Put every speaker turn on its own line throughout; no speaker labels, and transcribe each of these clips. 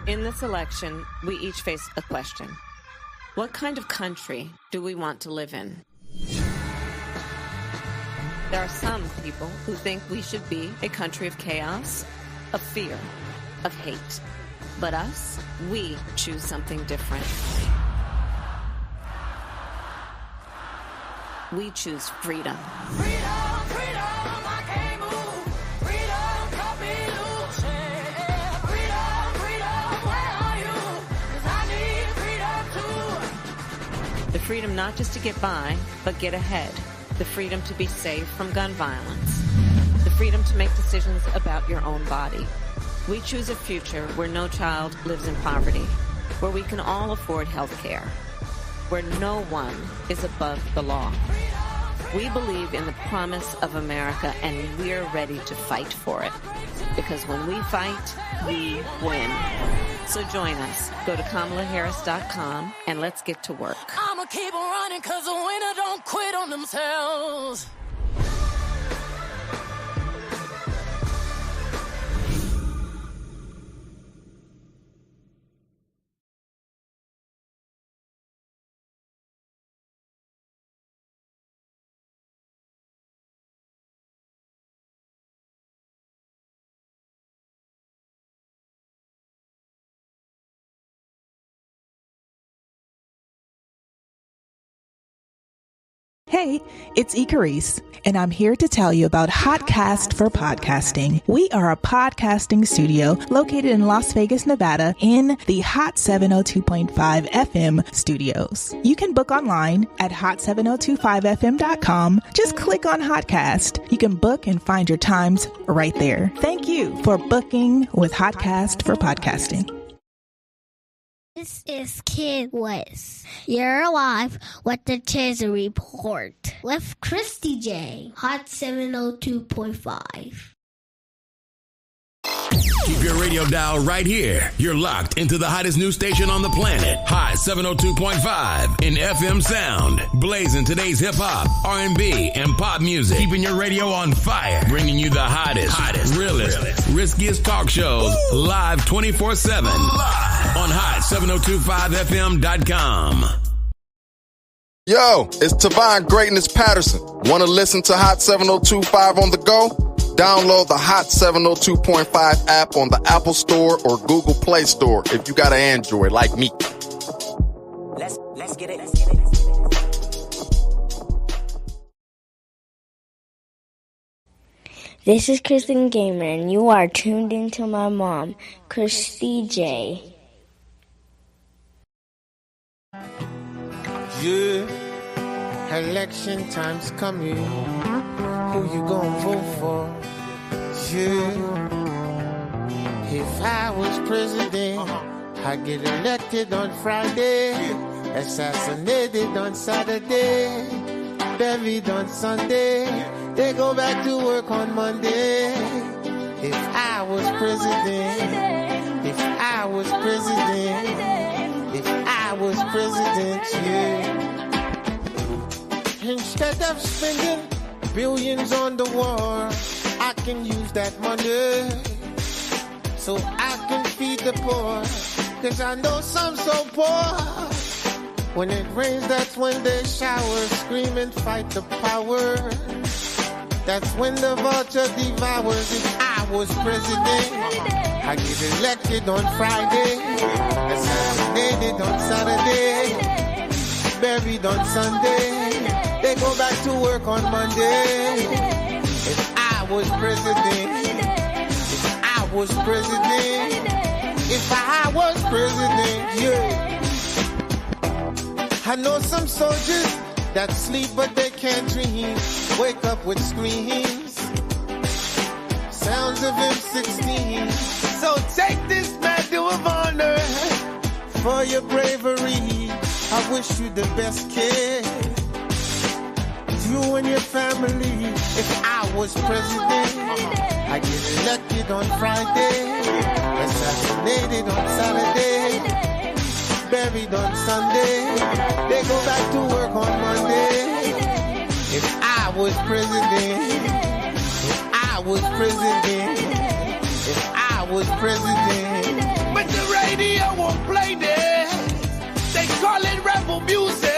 In this election, we each face a question. What kind of country do we want to live in? There are some people who think we should be a country of chaos, of fear, of hate. But us, we choose something different. We choose freedom.
Freedom, freedom, I can't move. Freedom, cut me loose. Yeah. Freedom, freedom, where are you? 'Cause I need freedom too.
The freedom not just to get by, but get ahead. The freedom to be safe from gun violence. The freedom to make decisions about your own body. We choose a future where no child lives in poverty, where we can all afford health care, where no one is above the law. We believe in the promise of America, and we're ready to fight for it. Because when we fight, we win. So join us. Go to KamalaHarris.com and let's get to work.
I'ma keep on running 'cause the winner don't quit on themselves.
Hey, it's Ikaris, and I'm here to tell you about Hotcast for Podcasting. We are a podcasting studio located in Las Vegas, Nevada, in the Hot 702.5 FM studios. You can book online at hot7025fm.com. Just click on Hotcast. You can book and find your times right there. Thank you for booking with Hotcast for Podcasting.
This is Kid West. You're live with the Chaser Report with Kristie J. Hot 702.5.
Keep your radio dial right here. You're locked into the hottest news station on the planet. Hot 702.5 in FM sound. Blazing today's hip-hop, R&B, and pop music. Keeping your radio on fire. Bringing you the hottest, realest, riskiest talk shows live 24/7 on hot7025fm.com.
Yo, it's Tavon Greatness Patterson. Want to listen to Hot 702.5 on the go? Download the Hot 702.5 app on the Apple Store or Google Play Store if you got an Android like me.
Let's get it.
This is Kristen Gamer, and you are tuned into my mom, Kristie J.
Yeah, election time's coming. Who you gonna vote for? Yeah, if I was president, I'd get elected on Friday, assassinated on Saturday, buried on Sunday, they go back to work on Monday. If I was president, if I was president, if I was president, yeah. Instead of spending billions on the war, I can use that money so I can feed the poor. 'Cause I know some so poor. When it rains, that's when they shower, scream and fight the power. That's when the vulture devours. If I was president, I get elected on Friday, assassinated on Saturday, buried on Sunday, they go back to work on Monday. If I was president, if I was president, if I was president, yeah. I know some soldiers that sleep but they can't dream, wake up with screams, sounds of M16. So take this medal of honor for your bravery. I wish you the best, kid. You and your family. If I was president, I get elected on Friday, assassinated on Saturday, buried on Sunday, they go back to work on Monday. If I was president, if I was president, if I was president, but the right
media won't play this. They call it rebel music.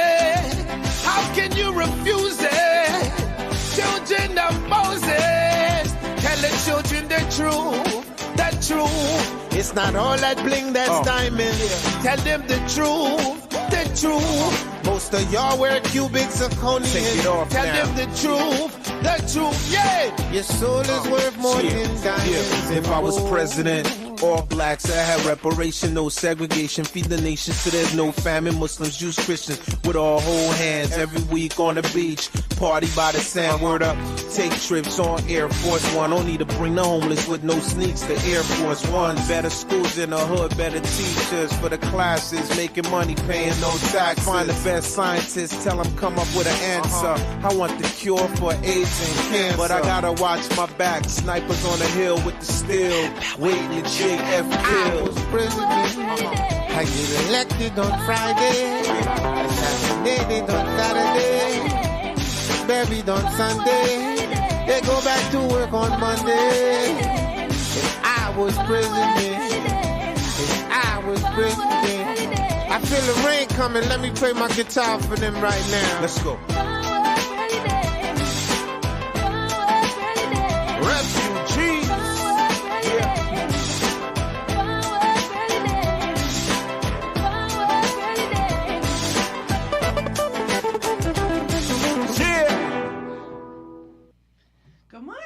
How can you refuse it? Children of Moses, tell the children the truth, the truth. It's not all that bling that's diamond. Tell them the truth, the truth. Most of y'all wear cubic zirconium. Tell them the truth, yeah. Your soul is worth more than diamonds.
If I was president, all blacks, I have reparation, no segregation. Feed the nation so there's no famine. Muslims, Jews, Christians, with all whole hands. Every week on the beach, party by the sand. Word up, take trips on Air Force One. Don't need to bring the homeless with no sneaks to Air Force One. Better schools in the hood, better teachers for the classes. Making money, paying no tax. Find the best scientists, tell them come up with an answer. I want the cure for AIDS and cancer, but I gotta watch my back. Snipers on the hill with the steel, waiting to JF
I was
kill.
president. I get elected on Friday, assassinated on Saturday, buried on Sunday. They go back to work on Monday. If I was president, if I was president. I feel the rain coming. Let me play my guitar for them right now.
Let's go.
Refugees.
Good morning.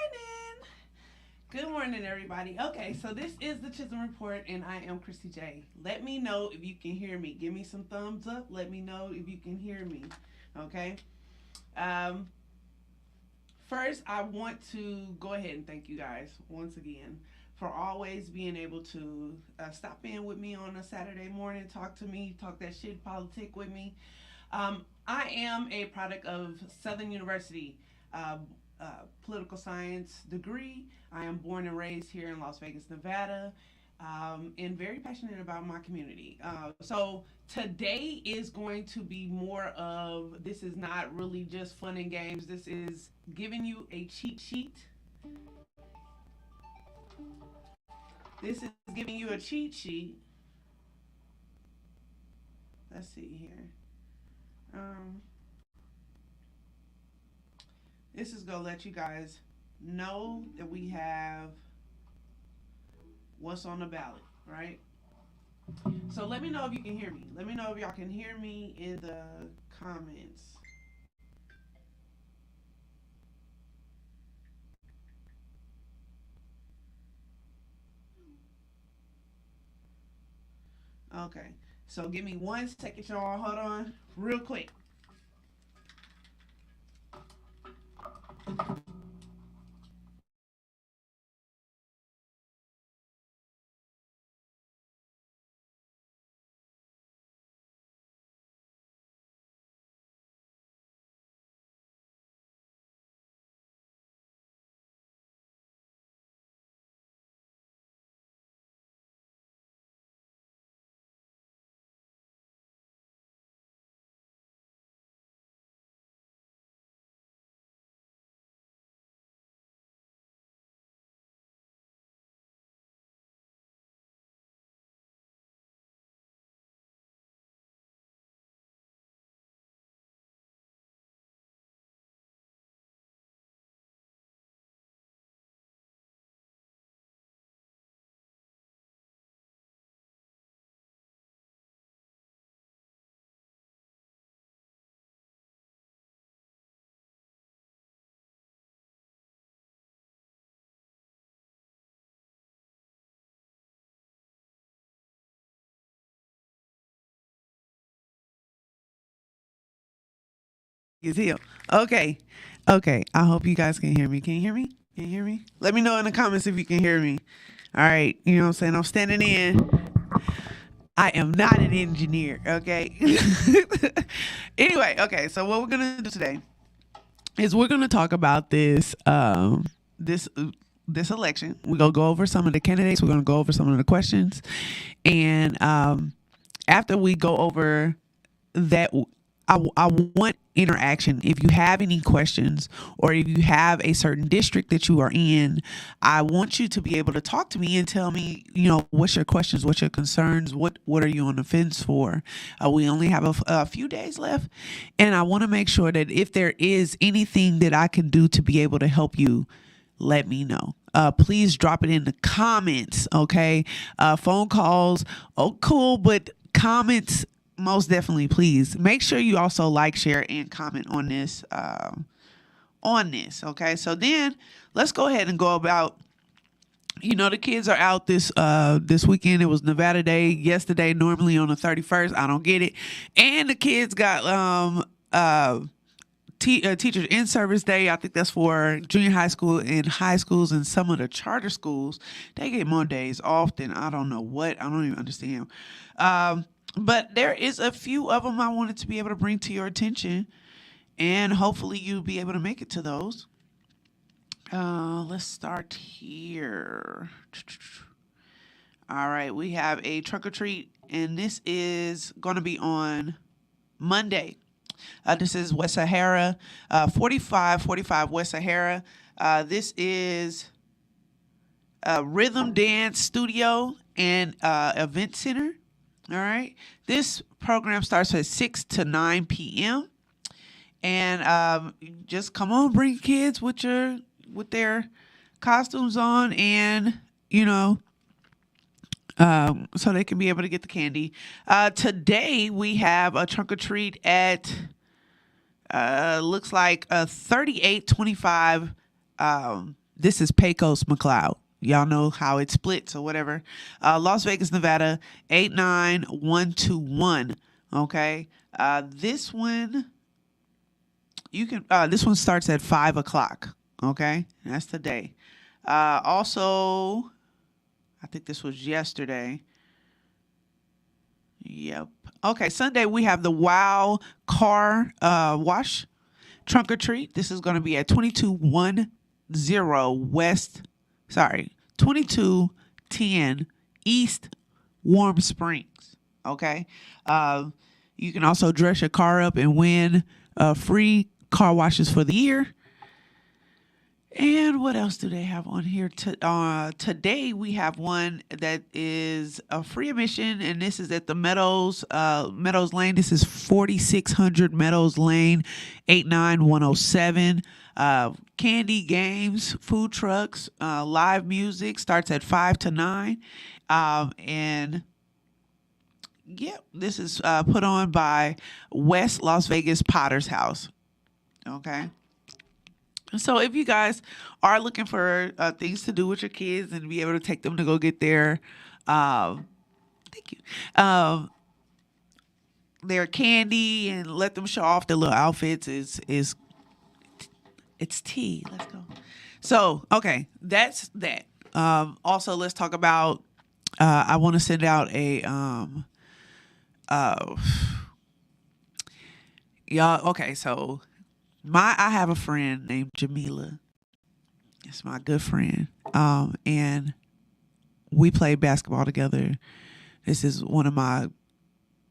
Good morning, everybody. Okay, so this is the Chisholm Report, and I am Kristie J. Let me know if you can hear me. Give me some thumbs up. Let me know if you can hear me. Okay. First, I want to go ahead and thank you guys once again for always being able to stop in with me on a Saturday morning, talk to me, talk that shit, politic with me. I am a product of Southern University. Political science degree. I am born and raised here in Las Vegas, Nevada, and very passionate about my community. So today is going to be more of, this is not really just fun and games. This is giving you a cheat sheet. This is giving you a cheat sheet. Let's see here. This is going to let you guys know that we have what's on the ballot, right? So let me know if you can hear me. Let me know if y'all can hear me in the comments. Okay, so give me 1 second, y'all. Hold on, real quick. Is here. Okay. Okay. I hope you guys can hear me. Can you hear me? Can you hear me? Let me know in the comments if you can hear me. All right. You know what I'm saying? I'm standing in. I am not an engineer. Okay. Anyway. Okay. So what we're going to do today is we're going to talk about this election. We're going to go over some of the candidates. We're going to go over some of the questions. And after we go over that,
I want interaction. If you have any questions or if you have a certain district that you are in, I want you to be able to talk to me and tell me, what's your questions, what's your concerns, what are you on the fence for? We only have a few days left, and I want to make sure that if there is anything that I can do to be able to help you, let me know. Please drop it in the comments, okay? Phone calls, oh, cool, but comments, most definitely, please. Make sure you also like, share, and comment on this. Okay? So then let's go ahead and go about, the kids are out this weekend. It was Nevada Day yesterday, normally on the 31st. I don't get it. And the kids got Teachers in Service Day. I think that's for junior high school and high schools, and some of the charter schools, they get more days off than I don't know what. I don't even understand. But there is a few of them I wanted to be able to bring to your attention, and hopefully you'll be able to make it to those. Let's start here. All right, we have a trunk or treat, and this is going to be on Monday. This is West Sahara, 4545 West Sahara. This is a rhythm dance studio and event center. All right. This program starts at 6 to 9 p.m. And just come on, bring kids with their costumes on, and so they can be able to get the candy. Today we have a trunk or treat at looks like 3825. This is Pecos McLeod. Y'all know how it splits or whatever. Las Vegas, Nevada, 89121. Okay. This one starts at 5:00. Okay. That's today. Also, I think this was yesterday. Yep. Okay. Sunday we have the Wow Car Wash trunk or treat. This is going to be at 2210 East Warm Springs. Okay. You can also dress your car up and win free car washes for the year. And what else do they have on here? Today we have one that is a free admission, and this is at the Meadows Lane. This is 4600 Meadows Lane, 89107. Candy, games, food trucks, live music starts at 5 to 9. And this is put on by West Las Vegas Potter's House. Okay. So if you guys are looking for things to do with your kids and be able to take them to go get their, their candy and let them show off their little outfits, it's tea. Let's go. So, okay, that's that. Also, let's talk about, I want to send out a, y'all, okay, so I have a friend named Jamila. It's my good friend. And we play basketball together. This is one of my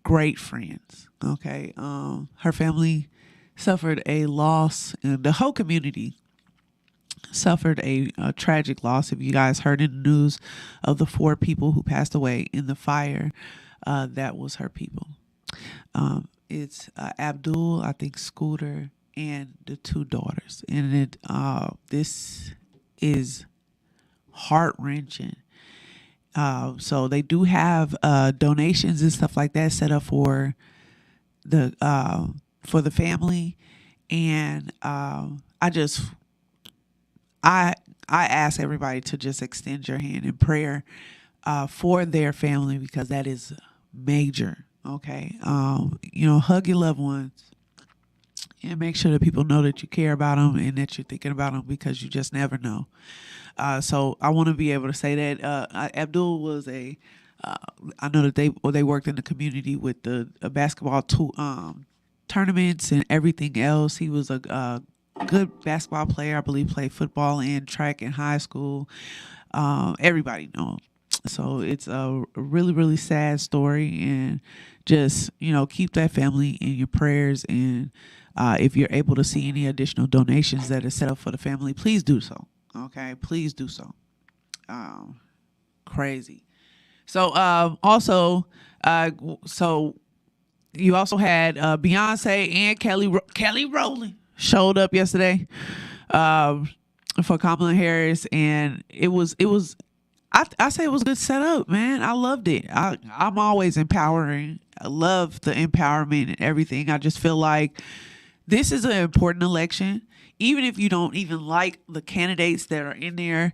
great friends. Okay. Her family suffered a loss, and the whole community suffered a tragic loss. If you guys heard in the news of the 4 people who passed away in the fire, that was her people. It's Abdul, I think Scooter, and the 2 daughters. And this is heart-wrenching. So they do have donations and stuff like that set up for the family. And I ask everybody to just extend your hand in prayer for their family, because that is major. Okay. Hug your loved ones. And make sure that people know that you care about them and that you're thinking about them, because you just never know. So I want to be able to say that Abdul was I know that they worked in the community with the basketball tournaments and everything else. He was a good basketball player. I believe played football and track in high school. Everybody knows. So it's a really, really sad story, and just, keep that family in your prayers. And if you're able to see any additional donations that are set up for the family, please do so. Okay, please do so. Crazy. So also, so you also had Beyonce and Kelly Rowland showed up yesterday for Kamala Harris, and it was. I say it was a good setup, man. I loved it. I'm always empowering. I love the empowerment and everything. I just feel like this is an important election. Even if you don't even like the candidates that are in there,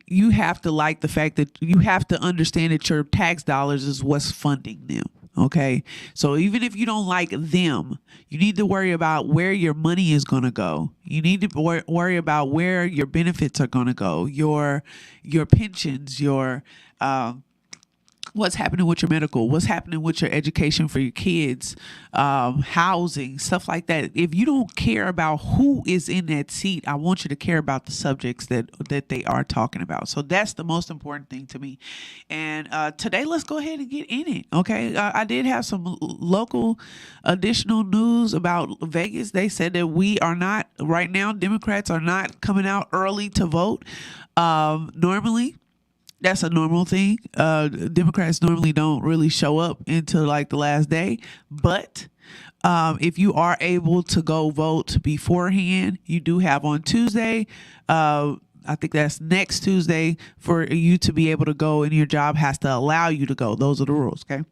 you have to like the fact that you have to understand that your tax dollars is what's funding them. Okay. So even if you don't like them, you need to worry about where your money is going to go. You need to worry about where your benefits are going to go, your pensions, your what's happening with your medical, what's happening with your education for your kids, housing, stuff like that. If you don't care about who is in that seat, I want you to care about the subjects that they are talking about. So that's the most important thing to me. And today, let's go ahead and get in it. Okay. I did have some local additional news about Vegas. They said that we are not, right now, Democrats are not coming out early to vote. Normally, that's a normal thing. Democrats normally don't really show up until like the last day. But if you are able to go vote beforehand, you do have on Tuesday. I think that's next Tuesday for you to be able to go, and your job has to allow you to go. Those are the rules. Okay.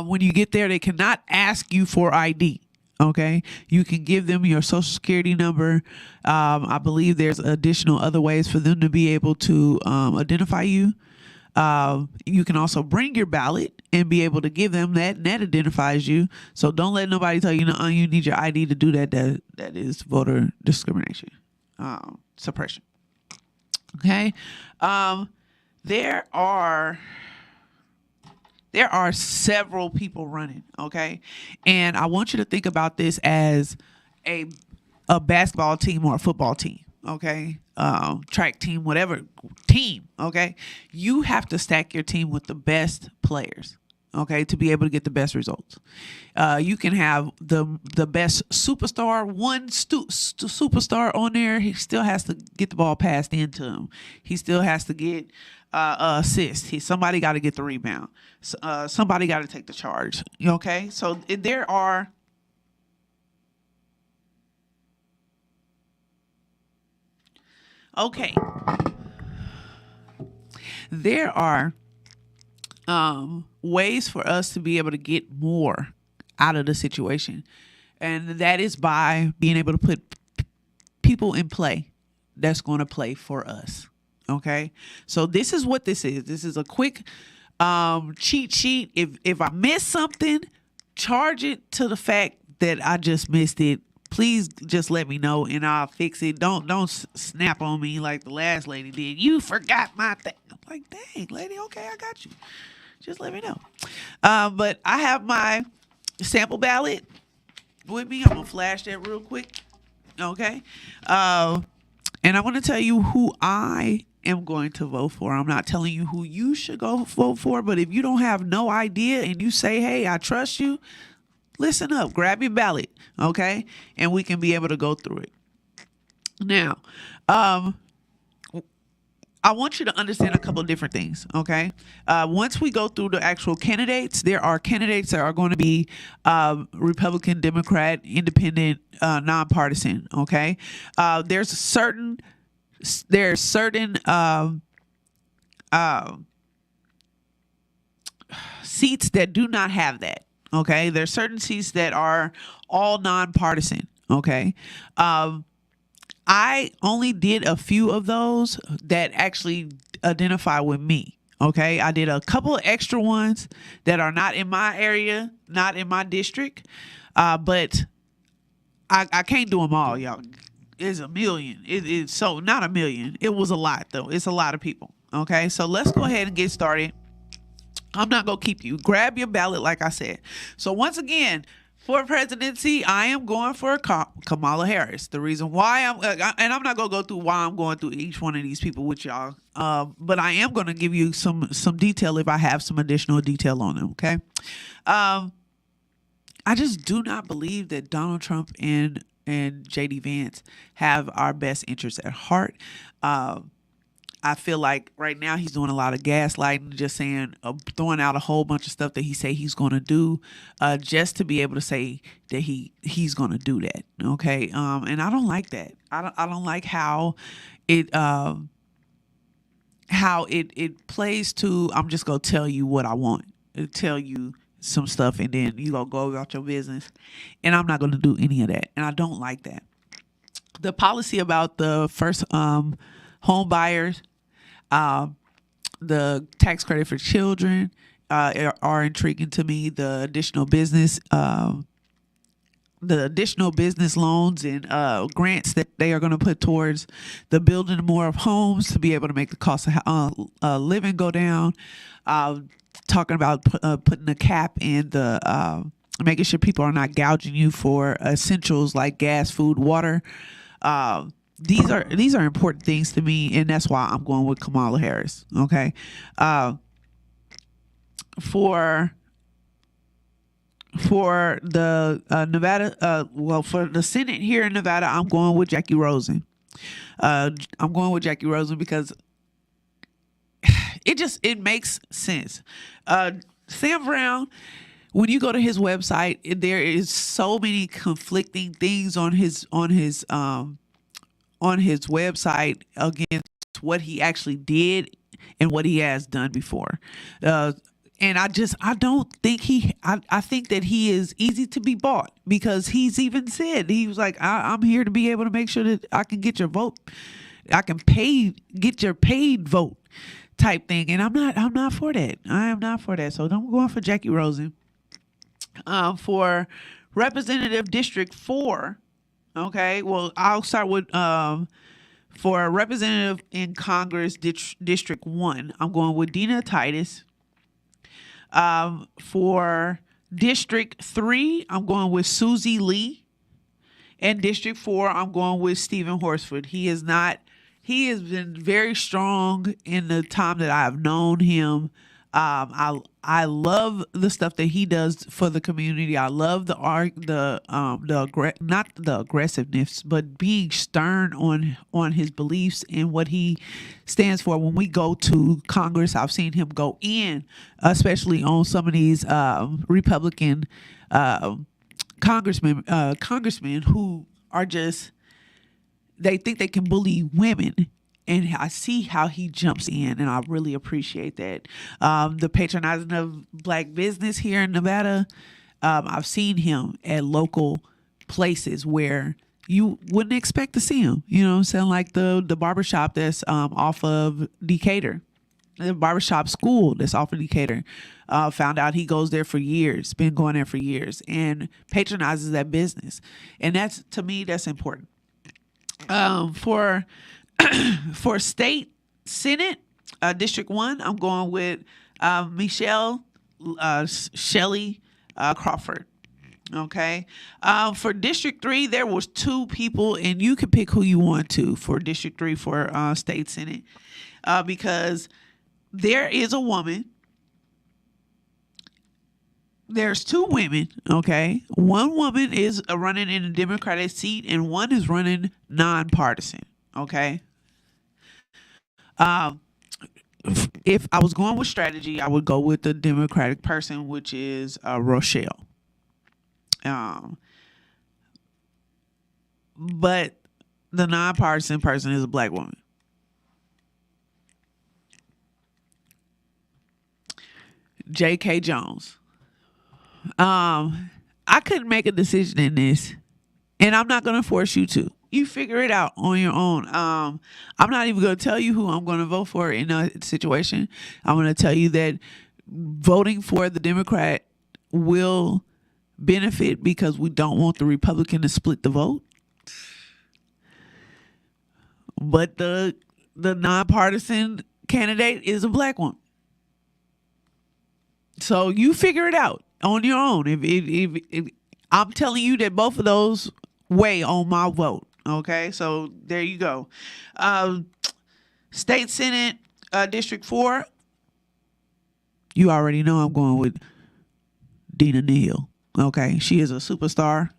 When you get there, they cannot ask you for ID. Okay, you can give them your social security number. I believe there's additional other ways for them to be able to identify you. You can also bring your ballot and be able to give them that, and that identifies you. So don't let nobody tell you, no, you need your ID to do that. That is voter discrimination, suppression. Okay, there are several people running, okay? And I want you to think about this as a basketball team or a football team, okay? Track team, whatever team, okay? You have to stack your team with the best players, okay, to be able to get the best results. You can have the best superstar, one superstar on there. He still has to get the ball passed into him. He still has to get assist. Somebody got to get the rebound. Somebody got to take the charge. Okay, so there are ways for us to be able to get more out of the situation, and that is by being able to put people in play that's going to play for us. Okay, so this is what this is. This is a quick cheat sheet. If I miss something, charge it to the fact that I just missed it. Please just let me know and I'll fix it. Don't snap on me like the last lady did. You forgot my thing. I'm like, dang, lady, okay, I got you. Just let me know. But I have my sample ballot with me. I'm gonna flash that real quick. Okay. And I want to tell you who I am going to vote for. I'm not telling you who you should go vote for, but if you don't have no idea and you say, hey, I trust you, listen up, grab your ballot, okay? And we can be able to go through it. Now, I want you to understand a couple of different things, okay? Once we go through the actual candidates, there are candidates that are going to be Republican, Democrat, Independent, nonpartisan, okay? There's certain seats that do not have that, okay? There's certain seats that are all nonpartisan, okay? I only did a few of those that actually identify with me. Okay. I did a couple of extra ones that are not in my area, not in my district. But I can't do them all, y'all. It's a million. It's so not a million. It was a lot though. It's a lot of people. Okay. So let's go ahead and get started. I'm not going to keep you. Grab your ballot, like I said. So once again, for presidency, I am going for Kamala Harris. The reason why and I'm not gonna go through why I'm going through each one of these people with y'all, but I am gonna give you some detail if I have some additional detail on them. Okay, I just do not believe that Donald Trump and JD Vance have our best interests at heart. I feel like right now he's doing a lot of gaslighting, just saying, throwing out a whole bunch of stuff that he say he's going to do, just to be able to say that he's going to do that. Okay, and I don't like that. I don't like how it plays to. I'm just gonna tell you what I want, tell you some stuff, and then you gonna go about your business, and I'm not gonna do any of that, and I don't like that. The policy about the first home buyers, the tax credit for children are intriguing to me. The additional business loans and grants that they are going to put towards the building more of homes to be able to make the cost of living go down. Talking about putting a cap in the making sure people are not gouging you for essentials like gas, food, water. These are important things to me, and that's why I'm going with Kamala Harris. Okay, for the Nevada, for the Senate here in Nevada, I'm going with Jackie Rosen. I'm going with Jackie Rosen because it makes sense. Sam Brown, when you go to his website, there is so many conflicting things on his website against what he actually did and what he has done before. And I don't think I think that he is easy to be bought, because he's even said, he was like, I'm here to be able to make sure that I can get your vote. I can get your paid vote type thing. And I'm not for that. I am not for that. So I'm going for Jackie Rosen. For Representative District 4, okay, well, I'll start with for a representative in Congress District 1, I'm going with Dina Titus. For District 3, I'm going with Susie Lee. And District 4, I'm going with Stephen Horsford. He has been very strong in the time that I've known him. I love the stuff that he does for the community. I love not the aggressiveness, but being stern on his beliefs and what he stands for. When we go to Congress, I've seen him go in, especially on some of these Republican congressmen who are just, they think they can bully women. And I see how he jumps in, and I really appreciate that. The patronizing of black business here in Nevada, I've seen him at local places where you wouldn't expect to see him. You know what I'm saying? Like the barbershop that's off of Decatur. The barbershop school that's off of Decatur. Found out he goes there for years, been going there for years, and patronizes that business. And that's, to me, that's important. For state Senate, District 1, I'm going with Michelle Shelley Crawford. Okay. For District 3, there was 2 people, and you can pick who you want to for District 3 for state Senate, because there is a woman. There's 2 women, okay? One woman is running in a Democratic seat, and one is running nonpartisan, okay? If I was going with strategy, I would go with the Democratic person, which is Rochelle. But the nonpartisan person is a black woman. J.K. Jones. I couldn't make a decision in this, and I'm not going to force you to. You figure it out on your own. I'm not even going to tell you who I'm going to vote for in a situation. I'm going to tell you that voting for the Democrat will benefit because we don't want the Republican to split the vote. But the nonpartisan candidate is a black woman. So you figure it out on your own. If I'm telling you that both of those weigh on my vote. Okay, so there you go. State Senate, District 4. You already know I'm going with Dina Neal. Okay, she is a superstar.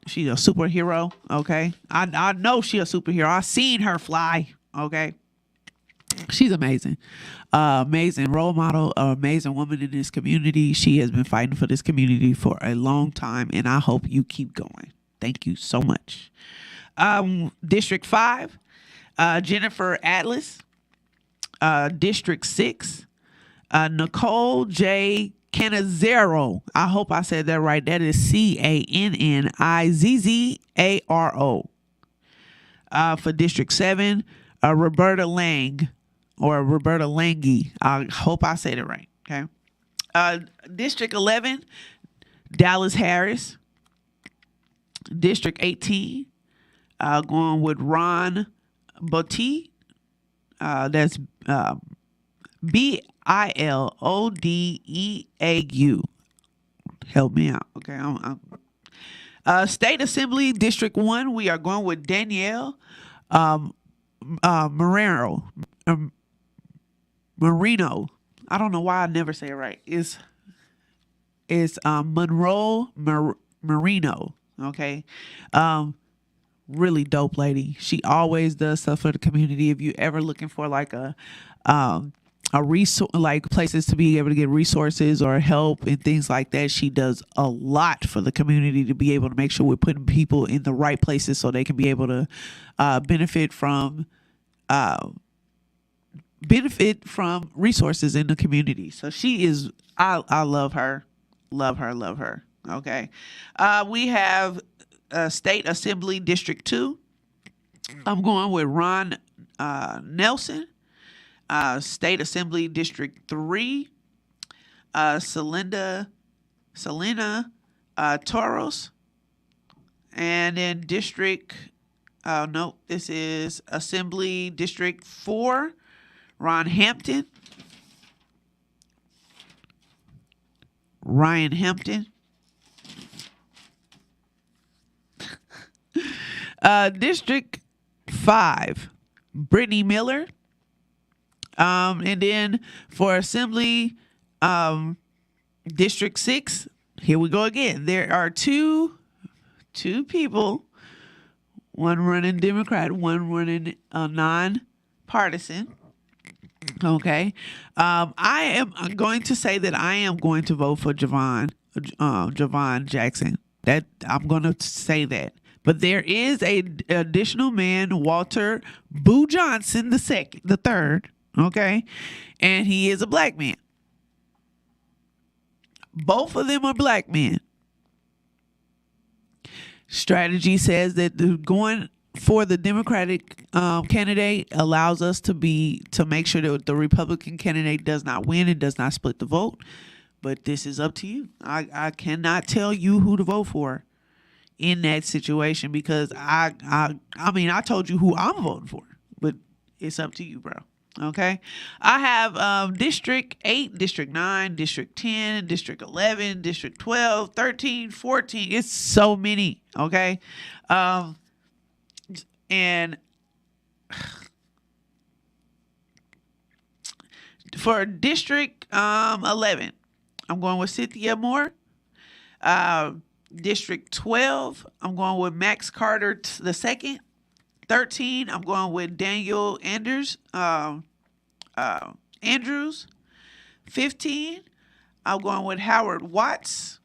She's a superhero. Okay, I know she's a superhero. I seen her fly. Okay, she's amazing. Amazing role model, amazing woman in this community. She has been fighting for this community for a long time, and I hope you keep going. Thank you so much. District 5, Jennifer Atlas. District 6, Nicole J. Cannizzaro. I hope I said that right. That is Cannizzaro. For District 7, Roberta Lang, or Roberta Lange. I hope I said it right. Okay. District 11, Dallas Harris. District 18, going with Ron Botti. That's Billodeau. Help me out. Okay. State Assembly District 1, we are going with Danielle Marino. I don't know why I never say it right. It's Monroe Marino. Okay. Really dope lady. She always does stuff for the community. If you ever looking for like a resource, like places to be able to get resources or help and things like that, she does a lot for the community to be able to make sure we're putting people in the right places so they can be able to benefit from resources in the community. So she is, I love her. Okay. We have State Assembly District 2. I'm going with Ron Nelson. State Assembly District 3. Selena Toros. And then District, this is Assembly District 4. Ryan Hampton. District 5, Brittany Miller. And then for Assembly, District 6, here we go again. There are two people, one running Democrat, one running non-partisan. Okay. I am going to say that I am going to vote for Javon Jackson. That I'm going to say that. But there is a additional man, Walter Boo Johnson the third, okay? And he is a black man. Both of them are black men. Strategy says that going for the Democratic candidate allows us to make sure that the Republican candidate does not win and does not split the vote. But this is up to you. I cannot tell you who to vote for in that situation because I told you who I'm voting for, but it's up to you, bro. Okay. I have District 8, District 9, District 10, District 11, District 12, 13, 14. It's so many. Okay. And for District 11, I'm going with Cynthia Moore. District 12, I'm going with Max Carter II. 13, I'm going with Daniel Andrews. 15, I'm going with Howard Watts.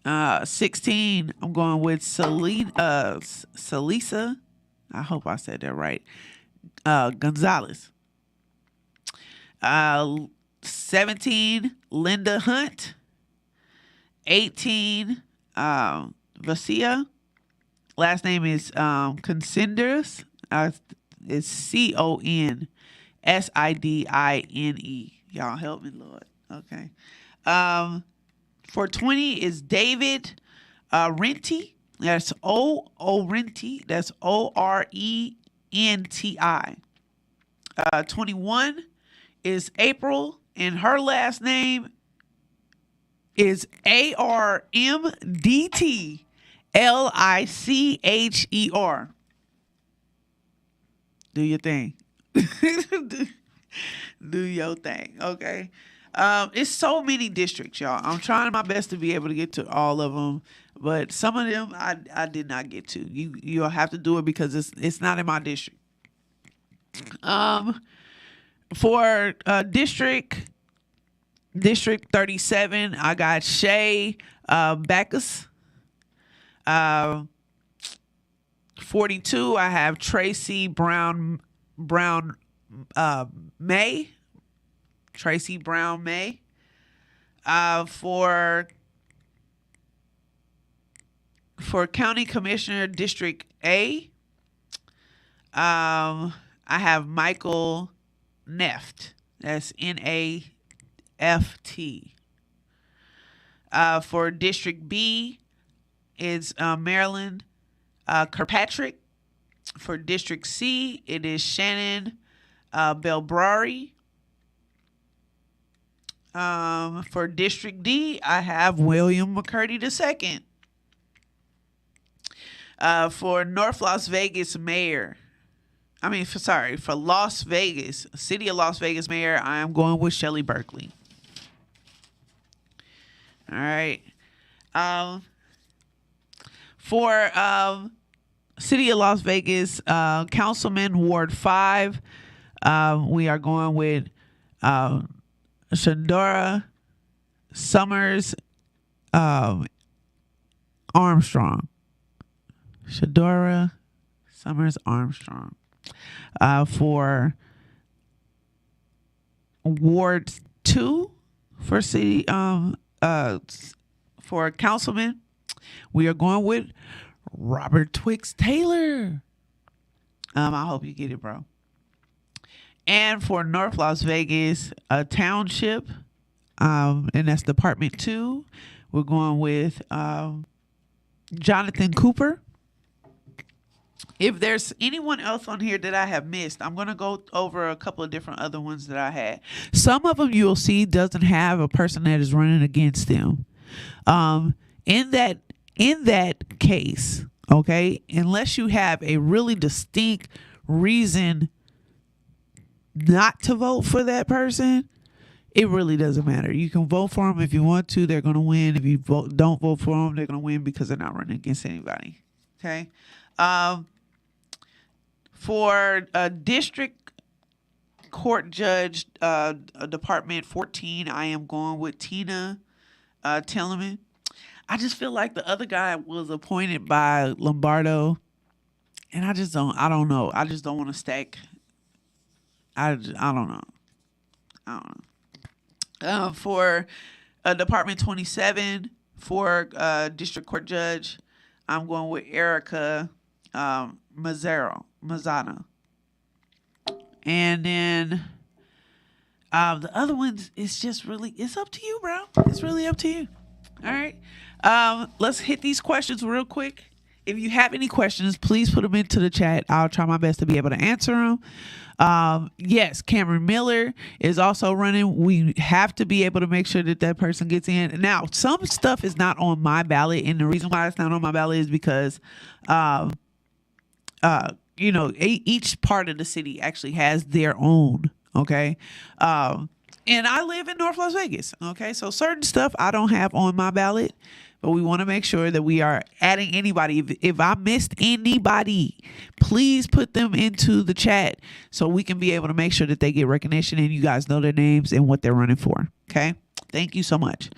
16, I'm going with Celisa. I hope I said that right. Gonzalez. 17, Linda Hunt. 18, Vasia. Last name is Considines. It's Considine. Y'all help me, Lord. Okay. For 20 is David Renti. That's Renti. That's Orenti. 21 is April, and her last name is ARMDTLICHER. Do your thing. Do your thing, okay? It's so many districts, y'all. I'm trying my best to be able to get to all of them, but some of them I did not get to. You'll have to do it because it's not in my district. For District 37, I got Shay Backus. 42, I have Tracy Brown May. Tracy Brown May. For County Commissioner District A, I have Michael Neft. That's Neft. For District B, it's Maryland Kirkpatrick. For District C, it is Shannon Belbrari. For District D, I have William McCurdy II. For North Las Vegas Mayor, for Las Vegas, City of Las Vegas Mayor, I am going with Shelley Berkeley. All right. For City of Las Vegas, Councilman Ward 5, we are going with Shadora Summers Armstrong. Shadora Summers Armstrong. For Ward 2, for city for councilman, we are going with Robert Twix Taylor. I hope you get it, bro. And for North Las Vegas Township, and that's Department 2, we're going with Jonathan Cooper. If there's anyone else on here that I have missed, I'm going to go over a couple of different other ones that I had. Some of them you'll see doesn't have a person that is running against them. In that case, okay, unless you have a really distinct reason not to vote for that person, it really doesn't matter. You can vote for them if you want to. They're going to win. If you don't vote for them, they're going to win because they're not running against anybody. Okay. For District Court Judge Department 14, I am going with Tina Tillman. I just feel like the other guy was appointed by Lombardo, and I don't know. I just don't want to stack. I don't know. For Department 27, for District Court Judge, I'm going with Erica Mazzano. And then the other ones, it's up to you, bro. It's really up to you. All right. Let's hit these questions real quick. If you have any questions, please put them into the chat. I'll try my best to be able to answer them. Yes, Cameron Miller is also running. We have to be able to make sure that person gets in. Now, some stuff is not on my ballot, and the reason why it's not on my ballot is because, each part of the city actually has their own. Okay. And I live in North Las Vegas. Okay. So certain stuff I don't have on my ballot, but we want to make sure that we are adding anybody. If I missed anybody, please put them into the chat so we can be able to make sure that they get recognition and you guys know their names and what they're running for. Okay. Thank you so much.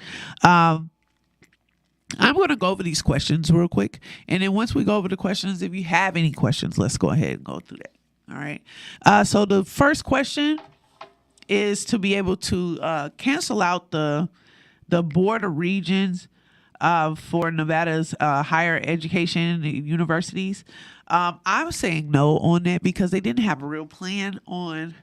I'm going to go over these questions real quick. And then once we go over the questions, if you have any questions, let's go ahead and go through that. All right. So the first question is to be able to cancel out the Board of Regents for Nevada's higher education universities. I'm saying no on that because they didn't have a real plan on,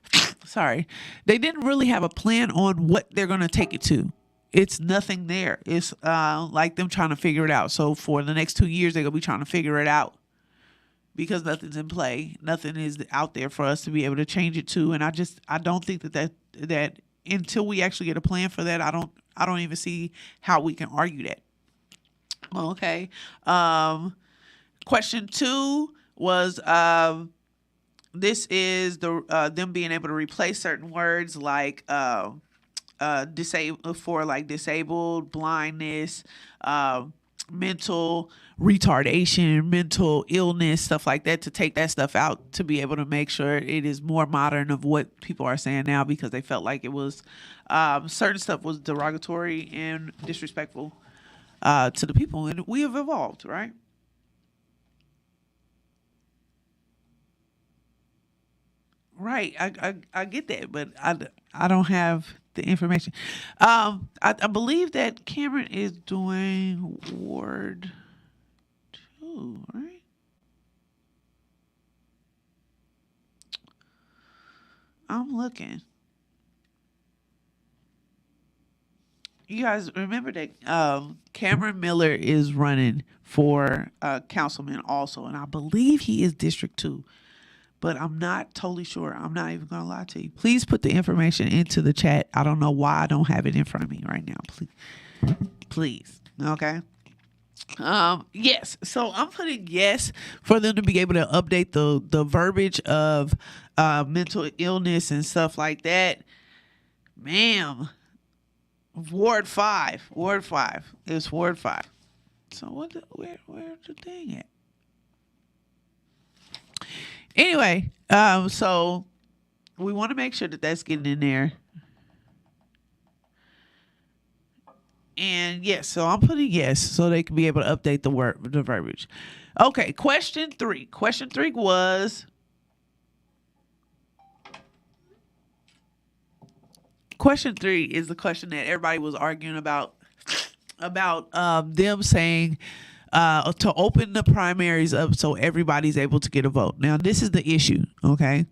they didn't really have a plan on what they're going to take it to. It's nothing there. It's like them trying to figure it out. So for the next 2 years, they're going to be trying to figure it out because nothing's in play. Nothing is out there for us to be able to change it to. And I don't think that until we actually get a plan for that, I I don't even see how we can argue that. Okay. Question 2 was this is the them being able to replace certain words like disabled, blindness, mental retardation, mental illness, stuff like that, to take that stuff out to be able to make sure it is more modern of what people are saying now, because they felt like it was certain stuff was derogatory and disrespectful to the people, and we have evolved, right? Right, I get that, but I don't have the information. I believe that Cameron is doing Ward 2, right? I'm looking. You guys remember that Cameron Miller is running for councilman also, and I believe he is District 2. But I'm not totally sure. I'm not even going to lie to you. Please put the information into the chat. I don't know why I don't have it in front of me right now. Please. Okay. Yes. So I'm putting yes for them to be able to update the verbiage of mental illness and stuff like that. Ma'am. Ward 5. It's Ward 5. So where's the thing at? Anyway, so we want to make sure that that's getting in there. And yes, so I'm putting yes so they can be able to update the verbiage. Okay, question 3. Question 3 was question 3 is the question that everybody was arguing about them saying to open the primaries up so everybody's able to get a vote. Now, this is the issue, okay?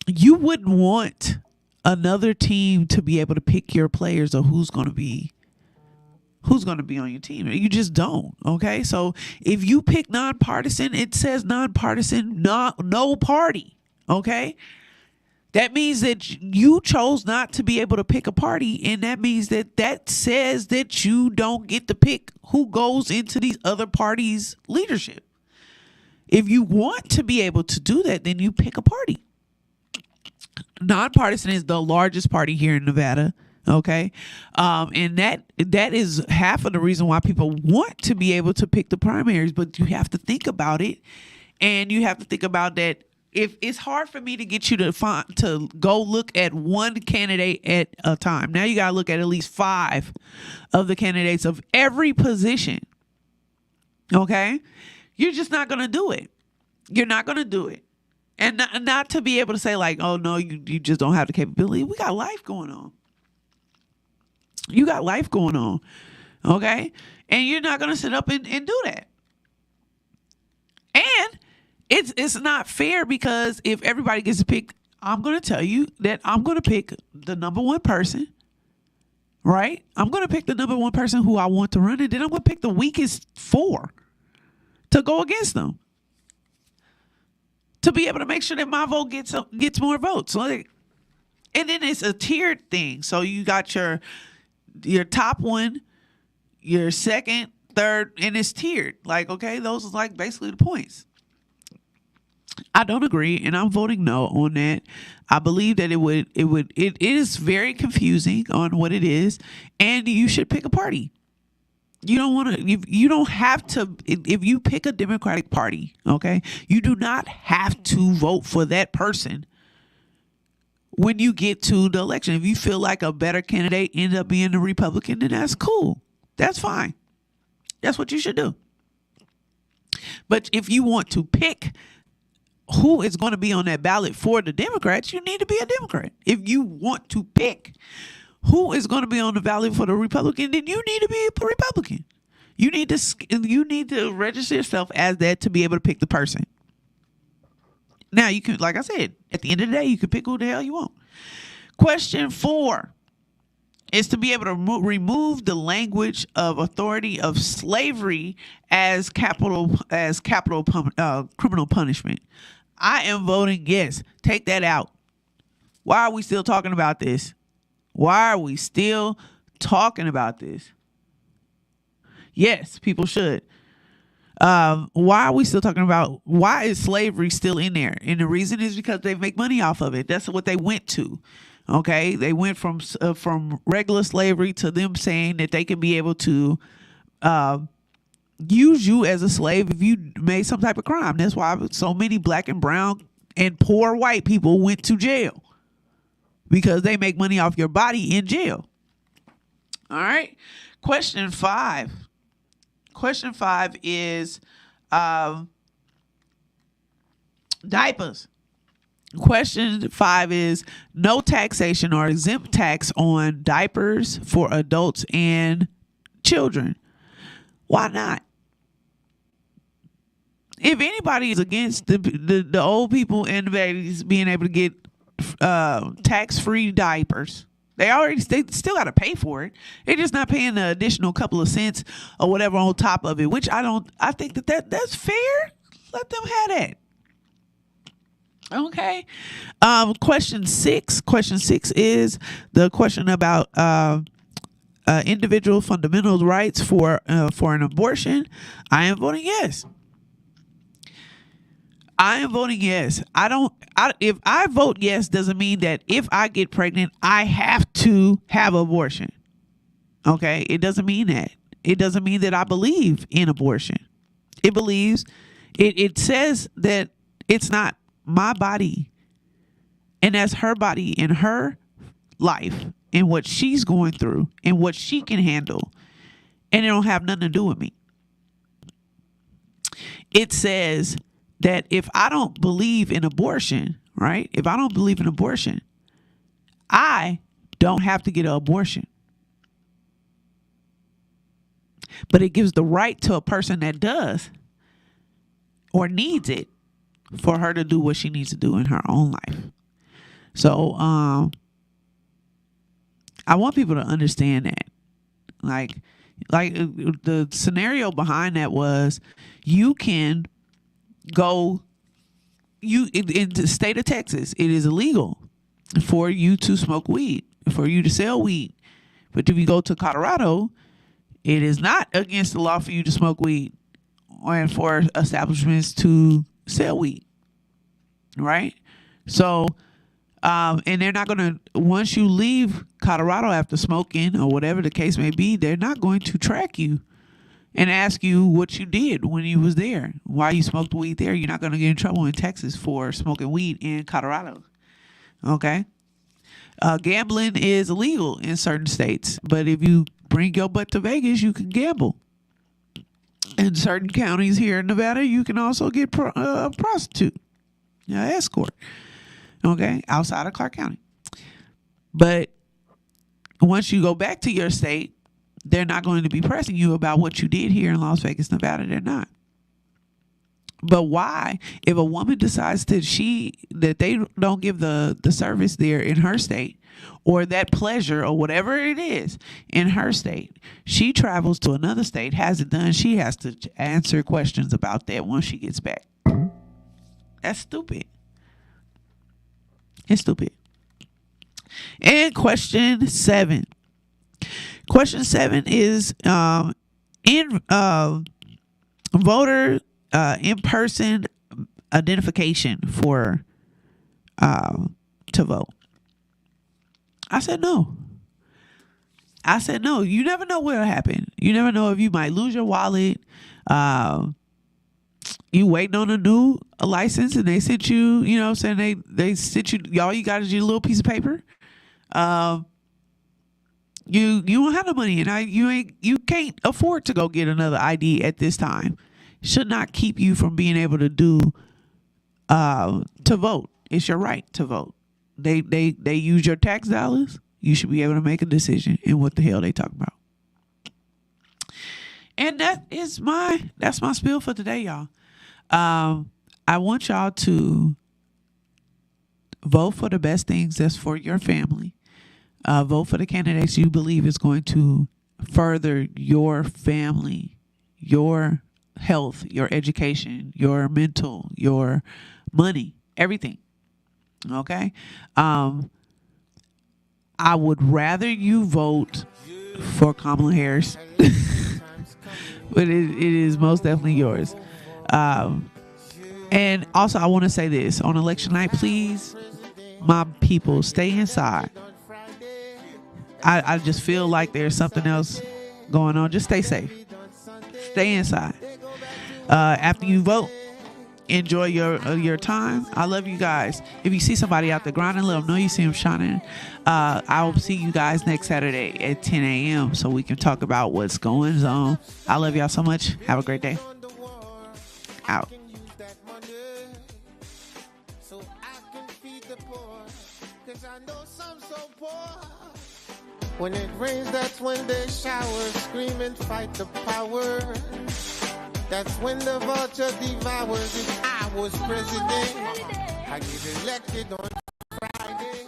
You wouldn't want another team to be able to pick your players or who's going to be on your team. You just don't, okay? So if you pick nonpartisan, it says nonpartisan, no party, okay? That means that you chose not to be able to pick a party, and that means that says that you don't get to pick who goes into these other parties' leadership. If you want to be able to do that, then you pick a party. Nonpartisan is the largest party here in Nevada, okay? And that is half of the reason why people want to be able to pick the primaries, but you have to think about it, and you have to think about that. If it's hard for me to get you to go look at one candidate at a time, now you got to look at least 5 of the candidates of every position. Okay? You're just not going to do it. You're not going to do it. And not to be able to say like, oh, no, you just don't have the capability. We got life going on. You got life going on. Okay? And you're not going to sit up and do that. And it's not fair, because if everybody gets to pick, I'm going to tell you that I'm going to pick the number one person, right? I'm going to pick the number one person who I want to run, and then I'm going to pick the weakest 4 to go against them to be able to make sure that my vote gets more votes. And then it's a tiered thing. So you got your top one, your second, third, and it's tiered. Like, okay, those are like basically the points. I don't agree, and I'm voting no on that. I believe that it is very confusing on what it is, and you should pick a party. You don't have to, if you pick a Democratic Party, okay, you do not have to vote for that person when you get to the election. If you feel like a better candidate ended up being a Republican, then that's cool. That's fine. That's what you should do. But if you want to pick who is going to be on that ballot for the Democrats, you need to be a Democrat. If you want to pick who is going to be on the ballot for the Republican, then you need to be a Republican. You need to register yourself as that to be able to pick the person. Now, you can, like I said, at the end of the day, you can pick who the hell you want. Question 4 is to be able to remove the language of authority of slavery as capital criminal punishment. I am voting yes. Take that out. Why are we still talking about this? Why are we still talking about this? Yes, people should. Why are we still talking about, why is slavery still in there? And the reason is because they make money off of it. That's what they went to. Okay. They went from regular slavery to them saying that they can be able to, use you as a slave if you made some type of crime. That's why so many black and brown and poor white people went to jail, because they make money off your body in jail. All right. Question 5. Question 5 is diapers. Question 5 is no taxation or exempt tax on diapers for adults and children. Why not? If anybody is against the old people and the babies being able to get tax-free diapers, they still got to pay for it. They're just not paying the additional couple of cents or whatever on top of it, which I think that's fair. Let them have that. Okay. Question 6. Question 6 is the question about individual fundamental rights for an abortion. I am voting yes. I am voting yes. If I vote yes, doesn't mean that if I get pregnant, I have to have abortion. Okay. It doesn't mean that. It doesn't mean that I believe in abortion. It says that it's not my body, and that's her body and her life and what she's going through and what she can handle. And it don't have nothing to do with me. It says that if I don't believe in abortion, right? If I don't believe in abortion, I don't have to get an abortion. But it gives the right to a person that does or needs it for her to do what she needs to do in her own life. So I want people to understand that. Like the scenario behind that was, you can go, in the state of Texas, it is illegal for you to smoke weed, for you to sell weed. But if you go to Colorado, it is not against the law for you to smoke weed and for establishments to sell weed. Right? So, and they're not going to, once you leave Colorado after smoking or whatever the case may be, they're not going to track you and ask you what you did when you was there, why you smoked weed there. You're not going to get in trouble in Texas for smoking weed in Colorado. Okay. Gambling is illegal in certain states, but if you bring your butt to Vegas, you can gamble. In certain counties here in Nevada, you can also get a prostitute, escort. Okay. Outside of Clark County. But once you go back to your state, they're not going to be pressing you about what you did here in Las Vegas, Nevada. They're not. But why, if a woman decides that they don't give the service there in her state, or that pleasure or whatever it is in her state, she travels to another state, has it done, she has to answer questions about that once she gets back. That's stupid. It's stupid. And question 7. Question 7 is in voter in-person identification for to vote. I said no. You never know what'll happen. You never know if you might lose your wallet. You waiting on a new license and they sent you, you know what I'm saying? They sent you, all you got is your little piece of paper. You don't have the money, and you can't afford to go get another ID at this time. Should not keep you from being able to to vote. It's your right to vote. They use your tax dollars. You should be able to make a decision in what the hell they talk about. And that's my spiel for today, y'all. I want y'all to vote for the best things that's for your family. Vote for the candidates you believe is going to further your family, your health, your education, your mental, your money, everything. Okay? I would rather you vote for Kamala Harris, but it is most definitely yours. And also, I want to say this on election night, please, my people, stay inside. I just feel like there's something else going on. Just stay safe. Stay inside. After you vote, enjoy your time. I love you guys. If you see somebody out there grinding, let them know you see them shining. I'll see you guys next Saturday at 10 a.m. so we can talk about what's going on. I love y'all so much. Have a great day. Out.
When it rains, that's when they shower, scream and fight the power. That's when the vulture devours. If I was president, I'd get elected on Friday.